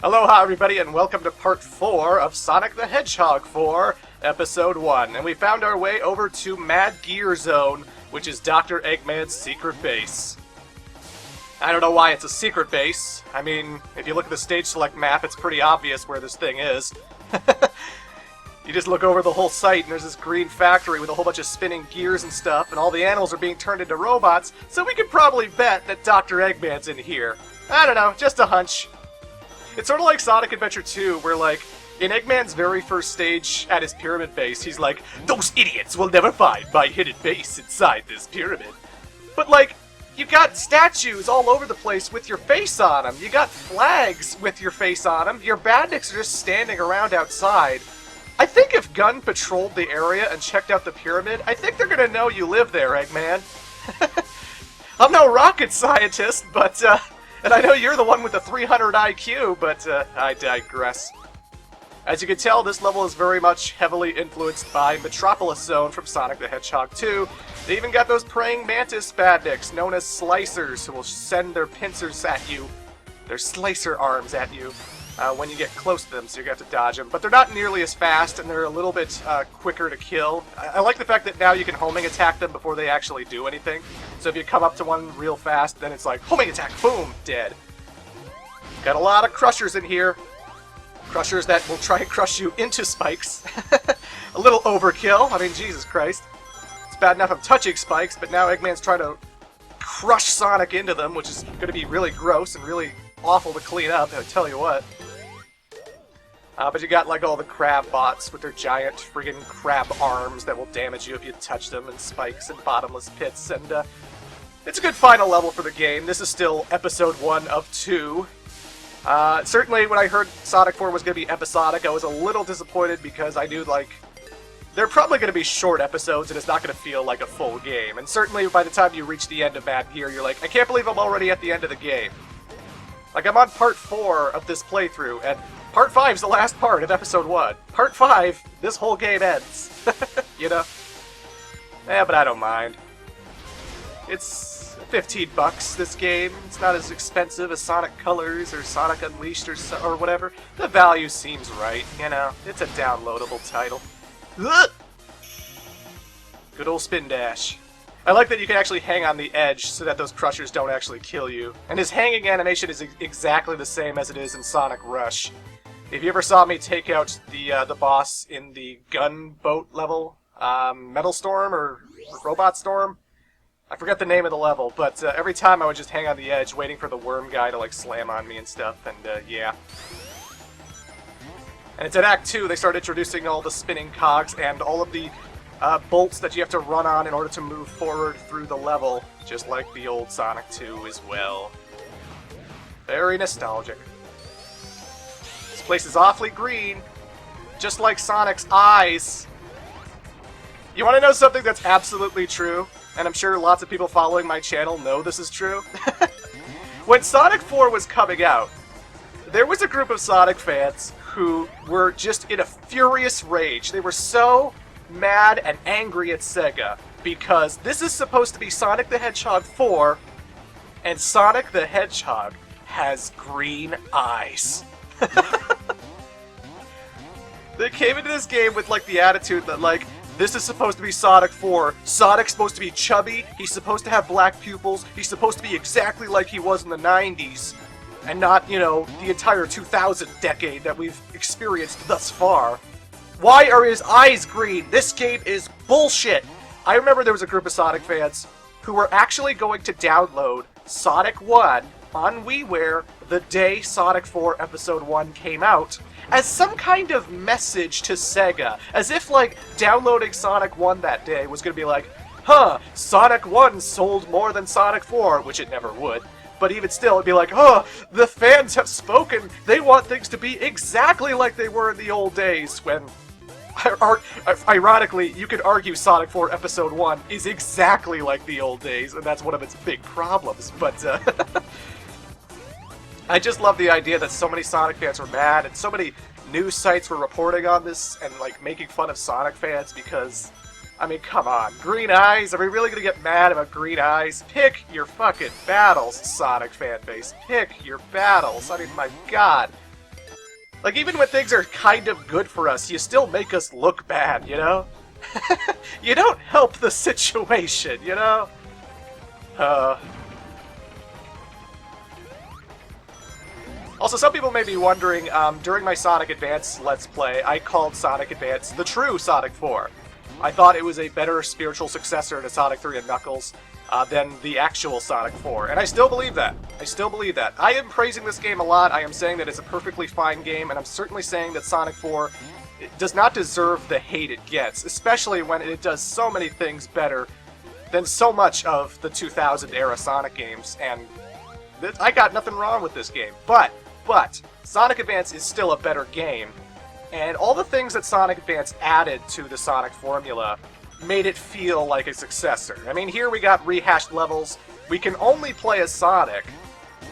Aloha everybody and welcome to part 4 of Sonic the Hedgehog 4, episode 1. And we found our way over to Mad Gear Zone, which is Dr. Eggman's secret base. I don't know why it's a secret base. I mean, if you look at the stage select map, it's pretty obvious where this thing is. You just look over the whole site and there's this green factory with a whole bunch of spinning gears and stuff, and all the animals are being turned into robots, so we could probably bet that Dr. Eggman's in here. I don't know, just a hunch. It's sort of like Sonic Adventure 2, where, like, in Eggman's very first stage at his pyramid base, he's like, "Those idiots will never find my hidden base inside this pyramid." But, like, you got statues all over the place with your face on them. You got flags with your face on them. Your badniks are just standing around outside. I think if Gun patrolled the area and checked out the pyramid, I think they're gonna know you live there, Eggman. I'm no rocket scientist, but, and I know you're the one with the 300 IQ, but I digress. As you can tell, this level is very much heavily influenced by Metropolis Zone from Sonic the Hedgehog 2. They even got those praying mantis badniks, known as slicers, who will send their pincers at you, their slicer arms at you, when you get close to them, so you're going to have to dodge them. But they're not nearly as fast, and they're a little bit quicker to kill. I like the fact that now you can homing attack them before they actually do anything. So if you come up to one real fast, then it's like, homing attack, boom, dead. Got a lot of crushers in here. Crushers that will try and crush you into spikes. A little overkill. I mean, Jesus Christ. It's bad enough I'm touching spikes, but now Eggman's trying to crush Sonic into them, which is going to be really gross and really awful to clean up, I'll tell you what. But you got, like, all the crab bots with their giant friggin' crab arms that will damage you if you touch them, and spikes and bottomless pits, and, it's a good final level for the game. This is still episode 1 of 2. Certainly when I heard Sonic 4 was going to be episodic, I was a little disappointed because I knew, like, they're probably going to be short episodes and it's not going to feel like a full game. And certainly by the time you reach the end of Mad Gear, you're like, I can't believe I'm already at the end of the game. Like, I'm on part 4 of this playthrough, and part 5's the last part of episode 1. Part 5, this whole game ends. You know? Yeah, but I don't mind. It's $15, this game. It's not as expensive as Sonic Colors or Sonic Unleashed or whatever. The value seems right, you know? It's a downloadable title. Ugh! Good old spin dash. I like that you can actually hang on the edge so that those crushers don't actually kill you. And his hanging animation is exactly the same as it is in Sonic Rush. If you ever saw me take out the boss in the gunboat level, Metal Storm or Robot Storm, I forget the name of the level, but every time I would just hang on the edge waiting for the worm guy to, like, slam on me and stuff, and yeah. And it's in Act 2 they start introducing all the spinning cogs and all of the bolts that you have to run on in order to move forward through the level, just like the old Sonic 2 as well. Very nostalgic. This place is awfully green, just like Sonic's eyes. You want to know something that's absolutely true? And I'm sure lots of people following my channel know this is true. When Sonic 4 was coming out, there was a group of Sonic fans who were just in a furious rage. They were so mad and angry at Sega because this is supposed to be Sonic the Hedgehog 4, and Sonic the Hedgehog has green eyes. They came into this game with, like, the attitude that, like, this is supposed to be Sonic 4. Sonic's supposed to be chubby, he's supposed to have black pupils, he's supposed to be exactly like he was in the 90s, and not, you know, the entire 2000 decade that we've experienced thus far. Why are his eyes green? This game is bullshit! I remember there was a group of Sonic fans who were actually going to download Sonic 1 on WiiWare the day Sonic 4 Episode 1 came out, as some kind of message to Sega. As if, like, downloading Sonic 1 that day was gonna be like, huh, Sonic 1 sold more than Sonic 4, which it never would. But even still, it'd be like, oh, the fans have spoken. They want things to be exactly like they were in the old days, when, ironically, you could argue Sonic 4 Episode 1 is exactly like the old days, and that's one of its big problems. But, I just love the idea that so many Sonic fans were mad, and so many news sites were reporting on this and, like, making fun of Sonic fans because, I mean, come on. Green eyes? Are we really gonna get mad about green eyes? Pick your fucking battles, Sonic fan base. Pick your battles. I mean, my god. Like, even when things are kind of good for us, you still make us look bad, you know? You don't help the situation, you know? Also, some people may be wondering, during my Sonic Advance Let's Play, I called Sonic Advance the true Sonic 4. I thought it was a better spiritual successor to Sonic 3 and Knuckles than the actual Sonic 4, and I still believe that. I still believe that. I am praising this game a lot. I am saying that it's a perfectly fine game, and I'm certainly saying that Sonic 4 does not deserve the hate it gets, especially when it does so many things better than so much of the 2000-era Sonic games, and I got nothing wrong with this game. But Sonic Advance is still a better game, and all the things that Sonic Advance added to the Sonic formula made it feel like a successor. I mean, here we got rehashed levels. We can only play as Sonic.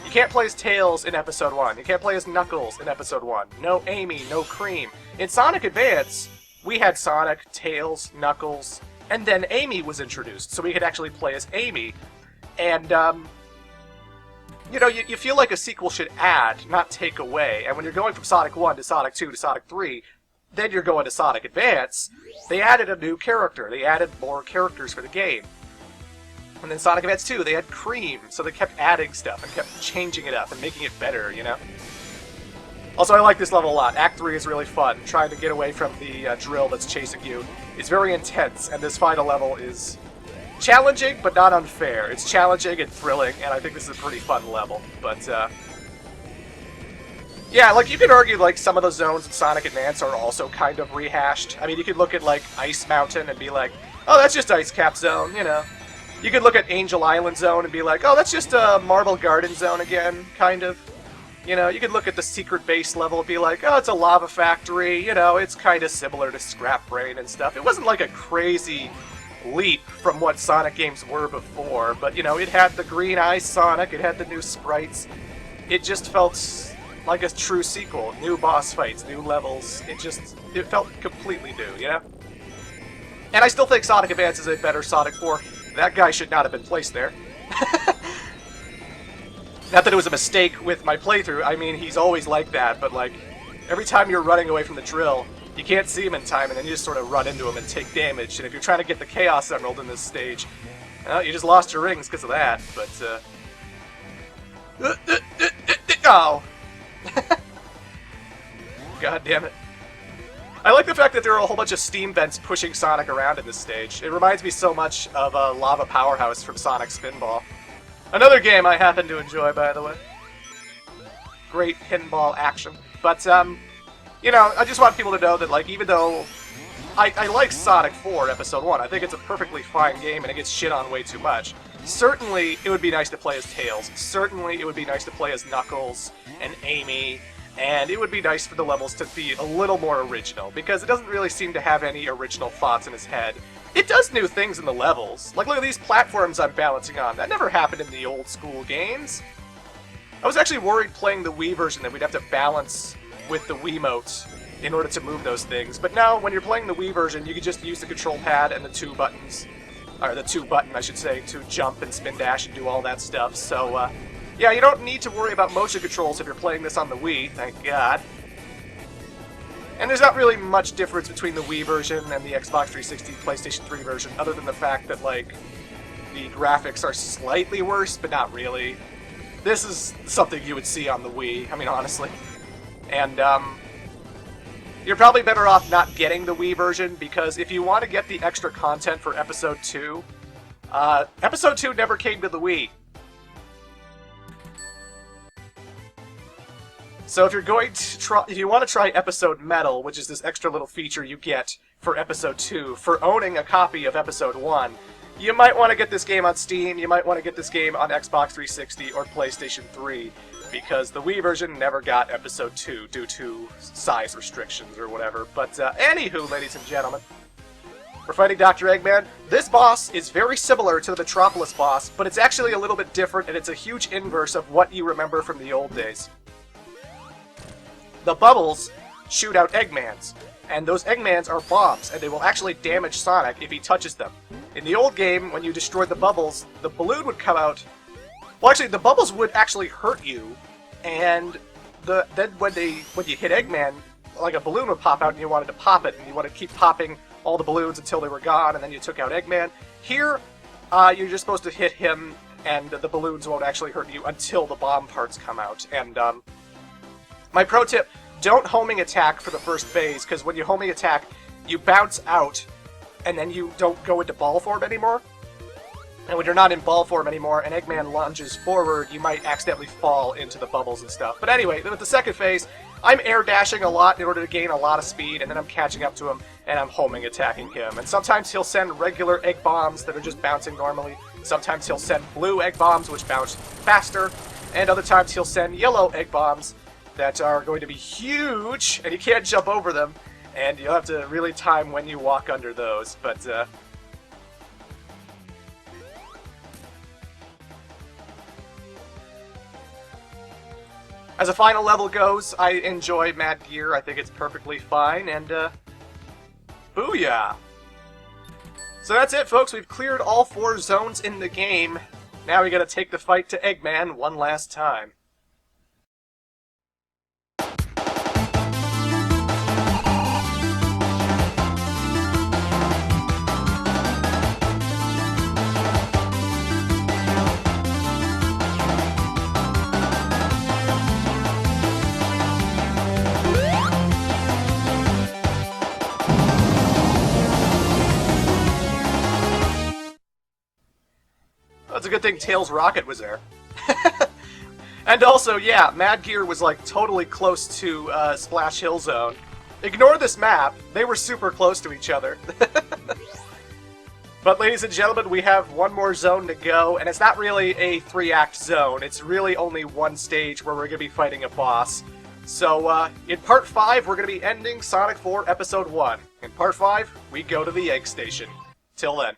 You can't play as Tails in Episode 1. You can't play as Knuckles in Episode 1. No Amy, no Cream. In Sonic Advance, we had Sonic, Tails, Knuckles, and then Amy was introduced, so we could actually play as Amy. And, you know, you feel like a sequel should add, not take away. And when you're going from Sonic 1 to Sonic 2 to Sonic 3, then you're going to Sonic Advance, they added a new character. They added more characters for the game. And then Sonic Advance 2, they had Cream, so they kept adding stuff and kept changing it up and making it better, you know? Also, I like this level a lot. Act 3 is really fun. Trying to get away from the drill that's chasing you is very intense, and this final level is challenging, but not unfair. It's challenging and thrilling, and I think this is a pretty fun level. But, yeah, like, you could argue, like, some of the zones in Sonic Advance are also kind of rehashed. I mean, you could look at, like, Ice Mountain and be like, oh, that's just Ice Cap Zone, you know. You could look at Angel Island Zone and be like, oh, that's just a Marble Garden Zone again, kind of. You know, you could look at the Secret Base level and be like, oh, it's a Lava Factory, you know, it's kind of similar to Scrap Brain and stuff. It wasn't like a crazy leap from what Sonic games were before, but, you know, it had the Green Eye Sonic, it had the new sprites. It just felt like a true sequel. New boss fights, new levels. It felt completely new, you know? And I still think Sonic Advance is a better Sonic 4. That guy should not have been placed there. Not that it was a mistake with my playthrough, I mean, he's always like that, but, like, every time you're running away from the drill, you can't see him in time, and then you just sort of run into him and take damage, and if you're trying to get the Chaos Emerald in this stage, well, you just lost your rings because of that, but, oh! God damn it. I like the fact that there are a whole bunch of steam vents pushing Sonic around in this stage. It reminds me so much of a Lava Powerhouse from Sonic Spinball. Another game I happen to enjoy, by the way. Great pinball action. But, you know, I just want people to know that, like, even though I like Sonic 4 Episode 1, I think it's a perfectly fine game and it gets shit on way too much. Certainly, it would be nice to play as Tails. Certainly, it would be nice to play as Knuckles and Amy. And it would be nice for the levels to be a little more original, because it doesn't really seem to have any original thoughts in his head. It does new things in the levels. Like, look at these platforms I'm balancing on. That never happened in the old school games. I was actually worried playing the Wii version that we'd have to balance with the Wiimote in order to move those things. But now, when you're playing the Wii version, you can just use the control pad and the two buttons, or the two button, I should say, to jump and spin dash and do all that stuff. So, yeah, you don't need to worry about motion controls if you're playing this on the Wii, thank God. And there's not really much difference between the Wii version and the Xbox 360, PlayStation 3 version, other than the fact that, like, the graphics are slightly worse, but not really. This is something you would see on the Wii, I mean, honestly. And, you're probably better off not getting the Wii version, because if you want to get the extra content for Episode 2, Episode 2 never came to the Wii. So if you're going to try, if you want to try Episode Metal, which is this extra little feature you get for Episode 2, for owning a copy of Episode 1, you might want to get this game on Steam, you might want to get this game on Xbox 360 or PlayStation 3, because the Wii version never got Episode 2 due to size restrictions or whatever. But anywho, ladies and gentlemen, we're fighting Dr. Eggman. This boss is very similar to the Metropolis boss, but it's actually a little bit different, and it's a huge inverse of what you remember from the old days. The bubbles shoot out Eggmans, and those Eggmans are bombs, and they will actually damage Sonic if he touches them. In the old game, when you destroyed the bubbles, the balloon would come out. Well, actually, the bubbles would actually hurt you, and then when you hit Eggman, like a balloon would pop out and you wanted to pop it, and you wanted to keep popping all the balloons until they were gone, and then you took out Eggman. Here, you're just supposed to hit him, and the balloons won't actually hurt you until the bomb parts come out. And my pro tip, don't homing attack for the first phase, because when you homing attack, you bounce out, and then you don't go into ball form anymore. And when you're not in ball form anymore, and Eggman lunges forward, you might accidentally fall into the bubbles and stuff. But anyway, with the second phase, I'm air dashing a lot in order to gain a lot of speed, and then I'm catching up to him, and I'm homing attacking him. And sometimes he'll send regular egg bombs that are just bouncing normally. Sometimes he'll send blue egg bombs, which bounce faster. And other times he'll send yellow egg bombs that are going to be huge, and you can't jump over them. And you'll have to really time when you walk under those. But, as a final level goes, I enjoy Mad Gear. I think it's perfectly fine, and, booyah! So that's it, folks. We've cleared all 4 zones in the game. Now we gotta take the fight to Eggman one last time. That's a good thing Tails Rocket was there. And also, yeah, Mad Gear was like totally close to Splash Hill Zone. Ignore this map, they were super close to each other. But ladies and gentlemen, we have one more zone to go, and it's not really a 3-act zone, it's really only one stage where we're going to be fighting a boss. So, in Part 5, we're going to be ending Sonic 4 Episode 1. In Part 5, we go to the Egg Station. Till then.